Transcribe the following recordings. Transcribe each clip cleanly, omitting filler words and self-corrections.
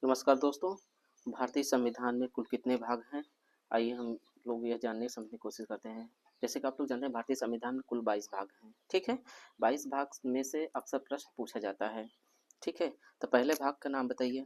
नमस्कार दोस्तों। भारतीय संविधान में कुल कितने भाग हैं? आइए हम लोग यह जानने समझने की कोशिश करते हैं। जैसे कि आप लोग जानते हैं भारतीय संविधान में कुल 22 भाग हैं, ठीक है। 22 भाग में से अक्सर प्रश्न पूछा जाता है, ठीक है। तो पहले भाग का नाम बताइए।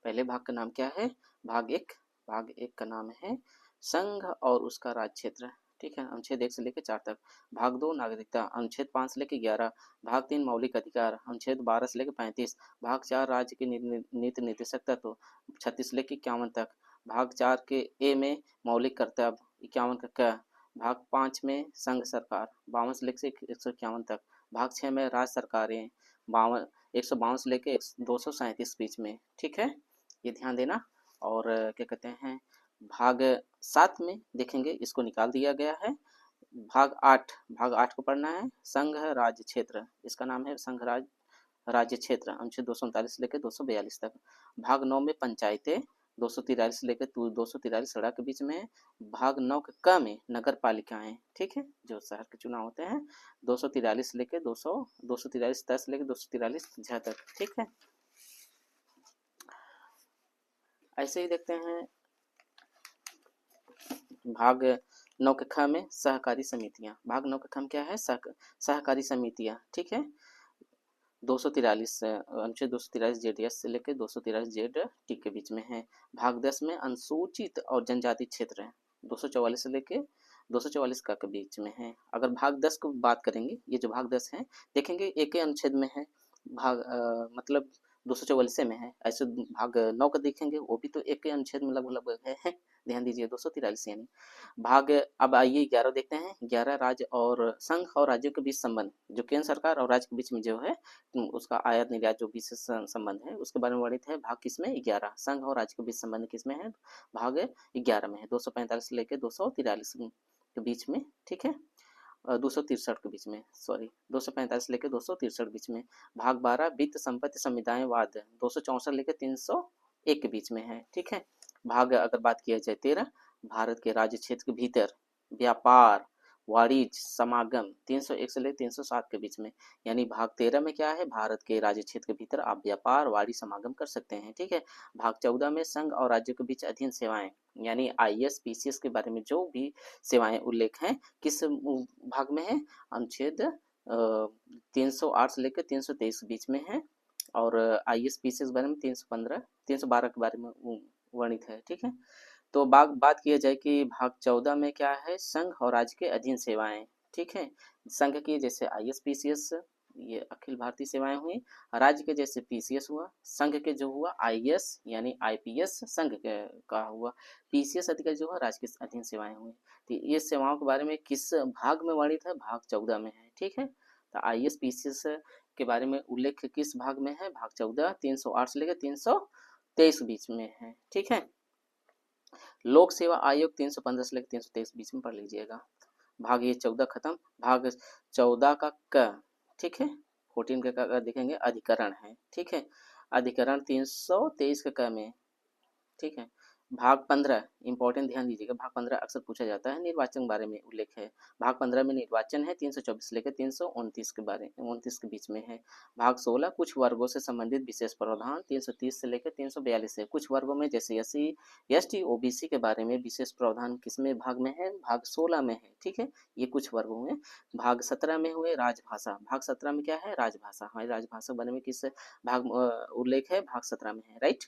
पहले भाग का नाम क्या है? भाग एक का नाम है संघ और उसका राज्य क्षेत्र, ठीक है। अनुच्छेद 1 से लेकर 4 तक। भाग 2 नागरिकता, अनुच्छेद 5 से लेकर 11। भाग 3 मौलिक अधिकार, अनुच्छेद 12 से लेकर 35। भाग 4 राज्य की नीति निर्देशक तत्व, 36 से लेकर 51 तक। भाग 4 के ए में मौलिक कर्तव्य, 51 का क। भाग 5 में संघ सरकार, 52 से लेकर 151 तक। भाग 6 में राज्य सरकारें, 152 से लेकर 237 बीच में, ठीक है। ये ध्यान देना। और क्या कहते हैं, भाग 7 में देखेंगे, इसको निकाल दिया गया है। भाग 8 को पढ़ना है, संघ राज्य क्षेत्र, इसका नाम है संघ राज्य क्षेत्र, अनुच्छेद 239 से लेकर 242 तक। भाग 9 में पंचायतें, 243 से लेकर 243 सड़क के बीच में है। भाग 9 के क में नगर पालिकाएं, ठीक है, जो शहर के चुनाव होते हैं, 243 से लेकर 243 10 से लेकर 243 झ तक, ठीक है। ऐसे ही देखते हैं भाग 9 के ख में सहकारी समितियां। भाग 9 के ख में क्या है? सहकारी समितियां, ठीक है। 243 अनुच्छेद 243 जेडीएस से लेकर 243 जेड टी के बीच में है। भाग 10 में अनुसूचित और जनजाति क्षेत्र है, 244 से लेकर 244 का के बीच में है। अगर भाग 10 को बात करेंगे, ये जो भाग 10 है देखेंगे एक ही अनुच्छेद में है, भाग मतलब 244 में है। ऐसे भाग 9 का देखेंगे, वो भी तो एक ही अनुच्छेद में लगभग है। ध्यान दीजिए 243 यानी भाग। अब आइए 11 देखते हैं। 11 राज्य और संघ और राज्यों के बीच संबंध, जो केंद्र सरकार और राज्य के बीच में जो है उसका आयात निर्यात जो बीच संबंध है उसके बारे में वर्णित है। भाग किसमें? 11। संघ और राज्य के बीच संबंध किसमें है? भाग 11 में है, 245 से लेकर 243 के बीच में, ठीक है। 263 के बीच में, सॉरी, 245 लेकर 263 बीच में। भाग 12 वित्त संपत्ति संविदायवाद, 264 लेकर 301 के बीच में है, ठीक है। भाग अगर बात किया जाए 13, भारत के राज्य क्षेत्र के भीतर व्यापार वाणिज्य समागम, 301 से लेकर 307 के बीच में। यानी भाग 13 में क्या है? भारत के राज्य क्षेत्र के भीतर आप व्यापार वाणिज्य समागम कर सकते हैं, ठीक है। भाग 14 में संघ और राज्यों के बीच अधीन सेवाएं, यानी आईएएस पीसीएस के बारे में जो भी सेवाएं उल्लेख हैं, किस भाग में है? अनुच्छेद 308 से लेकर 323 के बीच में है। और आईएएस पीसीएस के बारे में 315 312 के बारे में वर्णित है, ठीक है। तो बात किया जाए कि भाग 14 में क्या है? संघ और राज्य के अधीन सेवाएं, ठीक है। संघ की जैसे आईएएस पीसीएस, ये अखिल भारतीय सेवाएं हुई। राज्य के जैसे पीसीएस हुआ, संघ के जो हुआ आईएएस यानी आईपीएस संघ का हुआ। पीसीएस अधिकारी जो है राज्य के अधीन सेवाएं हुई। तो ये सेवाओं के बारे में किस भाग में वर्णित है? भाग 14 में है, ठीक है। तो आईएएस पीसीएस के बारे में उल्लेख किस भाग में है? भाग 14, 308 से लेकर 323 बीच में है, ठीक है। लोक सेवा आयोग 315 से लेकर 323 बीच में पढ़ लीजिएगा। भाग ये 14 खत्म। भाग 14 का क, ठीक है। 14 का देखेंगे अधिकरण है, ठीक है। अधिकरण 323 के क में, ठीक है। भाग 15 इंपॉर्टेंट, ध्यान दीजिएगा। भाग 15 अक्सर पूछा जाता है, निर्वाचन के बारे में उल्लेख है। भाग 15 में निर्वाचन है, 324 लेकर 329 के बारे 29 के बीच में है। भाग 16 कुछ वर्गों से संबंधित विशेष प्रावधान, 330 से लेकर 342 है। कुछ वर्गों में जैसे एससी एसटी ओबीसी के बारे में विशेष प्रावधान किसमें भाग में है? भाग 16 में है, ठीक है। ये कुछ वर्गों में। भाग 17 में हुए राजभाषा। भाग 17 में क्या है? राजभाषा। हमारी राजभाषा के बारे में किस भाग उल्लेख है? भाग 17 में है, राइट।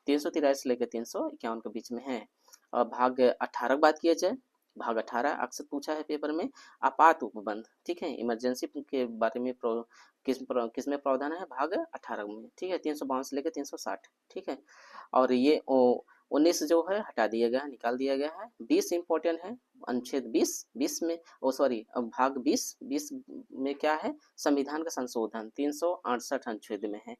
343 से लेकर 351 के बीच में है। और भाग 18 की बात किया जाए, भाग 18 अक्सर पूछा है पेपर में, आपात उपबंध, ठीक है। इमरजेंसी के बारे में किस में प्रावधान है? भाग 18 में, ठीक है। 352 से लेकर 360, ठीक है। और ये 19 जो है हटा दिया गया है, निकाल दिया गया है। 20 इंपॉर्टेंट है, अनुच्छेद 20 में भाग 20 में क्या है? संविधान का संशोधन, 368 अनुच्छेद में है।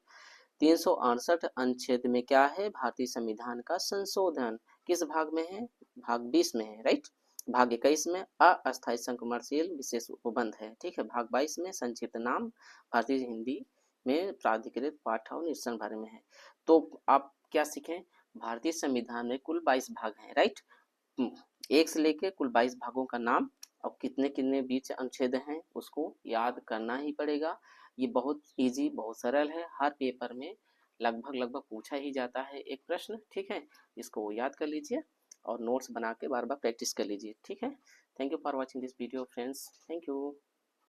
368 अनुच्छेद में क्या है? भारतीय संविधान का संशोधन। किस भाग में है? भाग 20 में है, राइट। भाग 21 में अस्थायी संक्रमणशील विशेष उपबंध है, ठीक है। भाग 22 में संक्षिप्त नाम भारतीय हिंदी में प्राधिकृत पाठ और निरीक्षण बारे में है। तो आप क्या सीखें? भारतीय संविधान में कुल 22 भाग हैं, राइट। एक से लेके कुल 22 भागों का नाम और कितने कितने बीच अनुच्छेद हैं उसको याद करना ही पड़ेगा। ये बहुत इजी, बहुत सरल है। हर पेपर में लगभग लगभग पूछा ही जाता है एक प्रश्न, ठीक है। इसको याद कर लीजिए और नोट्स बना के बार बार प्रैक्टिस कर लीजिए, ठीक है। Thank you for watching this video friends, thank you.